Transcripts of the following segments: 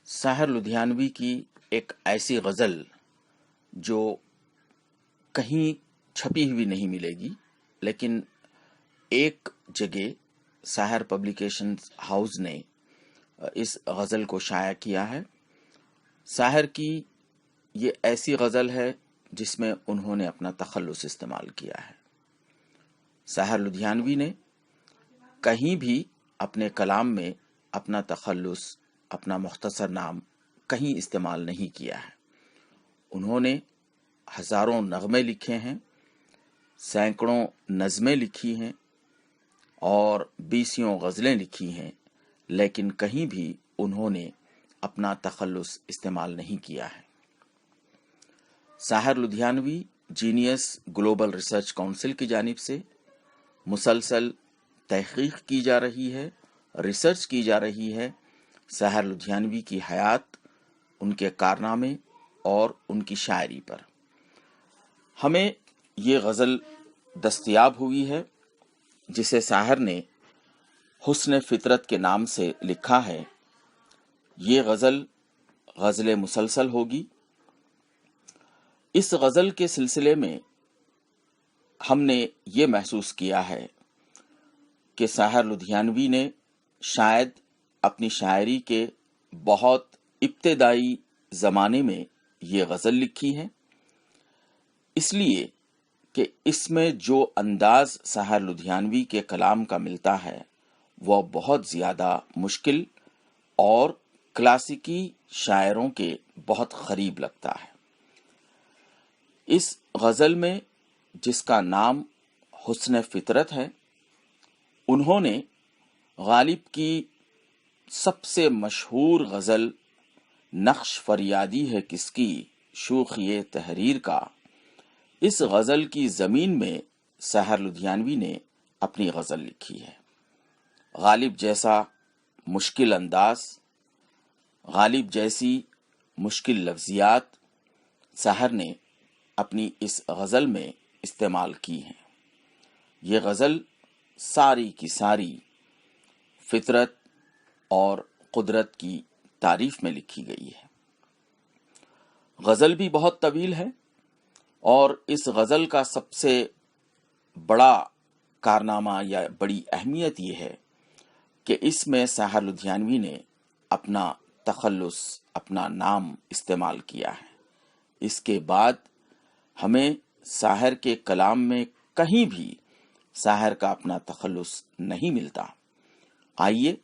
ساحر لدھیانوی کی ایک ایسی غزل جو کہیں چھپی ہوئی نہیں ملے گی، لیکن ایک جگہ ساحر پبلیکیشن ہاؤس نے اس غزل کو شائع کیا ہے۔ ساحر کی یہ ایسی غزل ہے جس میں انہوں نے اپنا تخلص استعمال کیا ہے۔ ساحر لدھیانوی نے کہیں بھی اپنے کلام میں اپنا تخلص، اپنا مختصر نام کہیں استعمال نہیں کیا ہے۔ انہوں نے ہزاروں نغمے لکھے ہیں، سینکڑوں نظمیں لکھی ہیں اور بیسیوں غزلیں لکھی ہیں، لیکن کہیں بھی انہوں نے اپنا تخلص استعمال نہیں کیا ہے۔ Sahir Ludhianvi Genius Global Research Council کی جانب سے مسلسل تحقیق کی جا رہی ہے، ریسرچ کی جا رہی ہے ساحر لدھیانوی کی حیات، ان کے کارنامے اور ان کی شاعری پر۔ ہمیں یہ غزل دستیاب ہوئی ہے جسے ساحر نے حسن فطرت کے نام سے لکھا ہے۔ یہ غزل مسلسل ہوگی۔ اس غزل کے سلسلے میں ہم نے یہ محسوس کیا ہے کہ ساحر لدھیانوی نے شاید اپنی شاعری کے بہت ابتدائی زمانے میں یہ غزل لکھی ہے، اس لیے کہ اس میں جو انداز ساحر لدھیانوی کے کلام کا ملتا ہے وہ بہت زیادہ مشکل اور کلاسیکی شاعروں کے بہت قریب لگتا ہے۔ اس غزل میں جس کا نام حسن فطرت ہے، انہوں نے غالب کی سب سے مشہور غزل نقش فریادی ہے کس کی شوخی تحریر کا، اس غزل کی زمین میں ساحر لدھیانوی نے اپنی غزل لکھی ہے۔ غالب جیسا مشکل انداز، غالب جیسی مشکل لفظیات ساحر نے اپنی اس غزل میں استعمال کی ہیں۔ یہ غزل ساری کی ساری فطرت اور قدرت کی تعریف میں لکھی گئی ہے۔ غزل بھی بہت طویل ہے اور اس غزل کا سب سے بڑا کارنامہ یا بڑی اہمیت یہ ہے کہ اس میں ساحر لدھیانوی نے اپنا تخلص، اپنا نام استعمال کیا ہے۔ اس کے بعد ہمیں ساحر کے کلام میں کہیں بھی ساحر کا اپنا تخلص نہیں ملتا۔ آئیے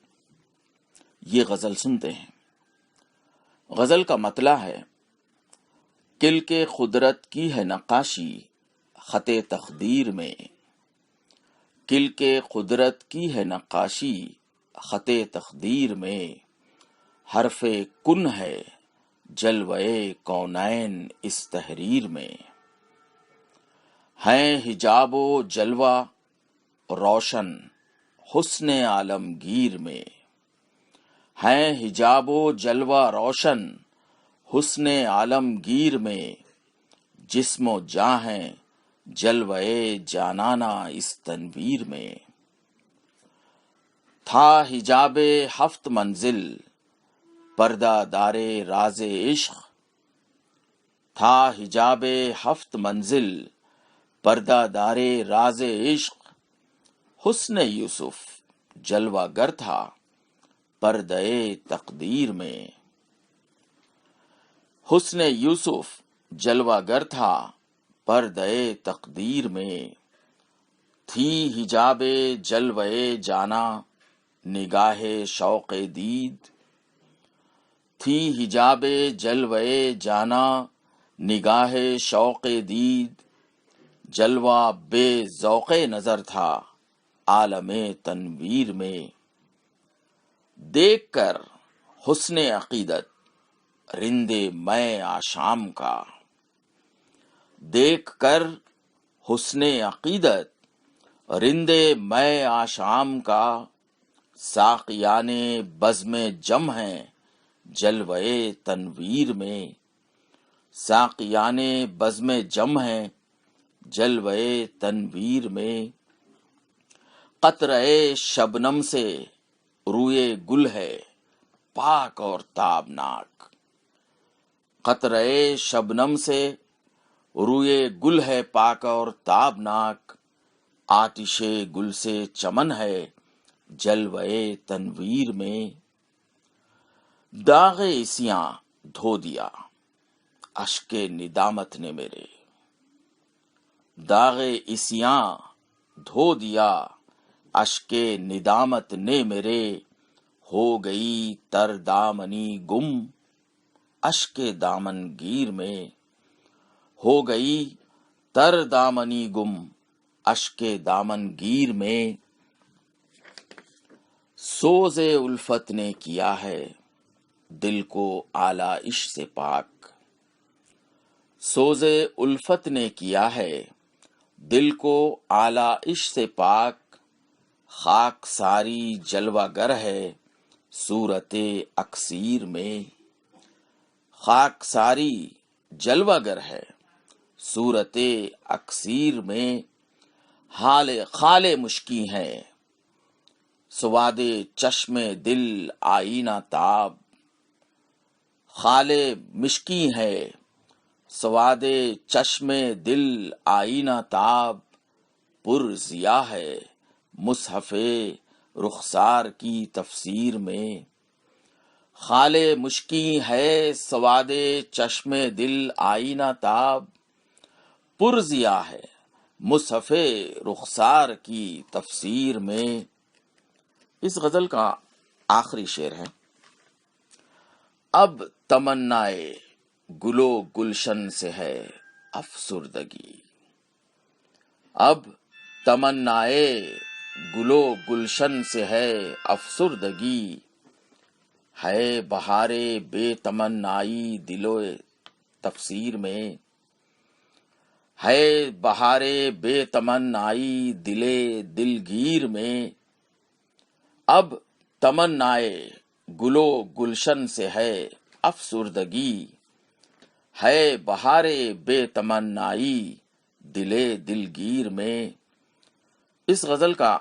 یہ غزل سنتے ہیں۔ غزل کا مطلع ہے: کل کے قدرت کی ہے نقاشی خط تقدیر میں، کل کے قدرت کی ہے نقاشی خط تقدیر میں، حرف کن ہے جلوے کونین اس تحریر میں، ہیں حجاب و جلوہ روشن حسن عالمگیر میں، ہیں حجاب و جلوہ روشن حسن عالمگیر میں، جسم و جاں ہیں جلوے جانانہ اس تنویر میں، تھا حجاب ہفت منزل پردہ دار راز عشق، تھا حجاب ہفت منزل پردہ دار راز عشق، حسن یوسف جلوہ گر تھا پردہ تقدیر میں، حسن یوسف جلوہ گر تھا پردہ تقدیر میں، تھی حجاب جلوے جانا نگاہ شوق دید، تھی حجاب جلوے جانا نگاہ شوق دید، جلوہ بے ذوق نظر تھا عالم تنویر میں، دیکھ کر حسن عقیدت رندے میں آشام کا، دیکھ کر حسن عقیدت رندے میں آشام کا، ساقیان بزم جم ہیں جلوے تنویر میں، ساقیان بزم جم ہیں جلوے تنویر میں، قطرہ شبنم سے روئے گل ہے پاک اور تابناک، قطرے شبنم سے روئے گل ہے پاک اور تابناک، آتش گل سے چمن ہے جلوے تنویر میں، داغ عصیاں دھو دیا اشک ندامت نے میرے، داغ عصیاں دھو دیا اشک ندامت نے میرے، ہو گئی تر دامنی گم اشک دامن گیر میں، ہو گئی تر دامنی گم اشک دامن گیر میں، سوز الفت نے کیا ہے دل کو آلائش سے پاک، سوز الفت نے کیا ہے دل کو آلائش سے پاک، خاک ساری جلوہ گر ہے صورت اکسیر میں، خاک ساری جلوہ گر ہے صورت اکسیر میں، حال خال مشکی ہے سواد چشم دل آئینہ تاب، خال مشکی ہے سواد چشم دل آئینہ تاب، پر ضیا ہے مصحف رخسار کی تفسیر میں، خال مشکی ہے سواد چشم دل آئینہ تاب، پر ضیا ہے مصحف رخسار کی تفسیر میں۔ اس غزل کا آخری شعر ہے، اب تمنائے گلو گلشن سے ہے افسردگی، اب تمنائے گلو گلشن سے ہے افسردگی، ہے بہار بے تمنائی دلو تفسیر میں، ہے بہار بے تمنائی دلے دلگیر میں، اب تمنائے گلو گلشن سے ہے افسردگی، ہے بہار بے تمنائی دلے دلگیر میں۔ اس غزل کا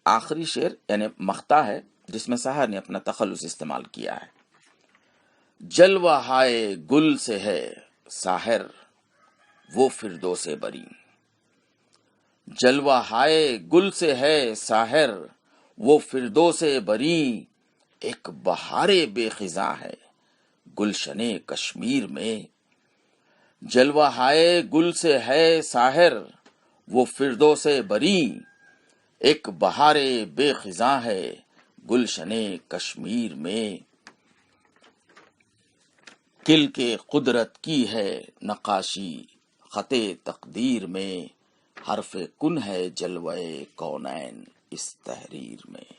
آخری شعر یعنی مقطع ہے جس میں سحر نے اپنا تخلص استعمال کیا ہے، جلوہ ہائے گل سے ہے ساحر وہ فردوس بری، جلوہ ہائے گل سے ہے ساحر وہ فردوس بری، ایک بہار بے خزاں ہے گلشن کشمیر میں، جلوہ ہائے گل سے ہے ساحر وہ فردوس بری، ایک بہار بے خزاں ہے گلشن کشمیر میں، کل کے قدرت کی ہے نقاشی خط تقدیر میں، حرف کن ہے جلوہ کونین اس تحریر میں۔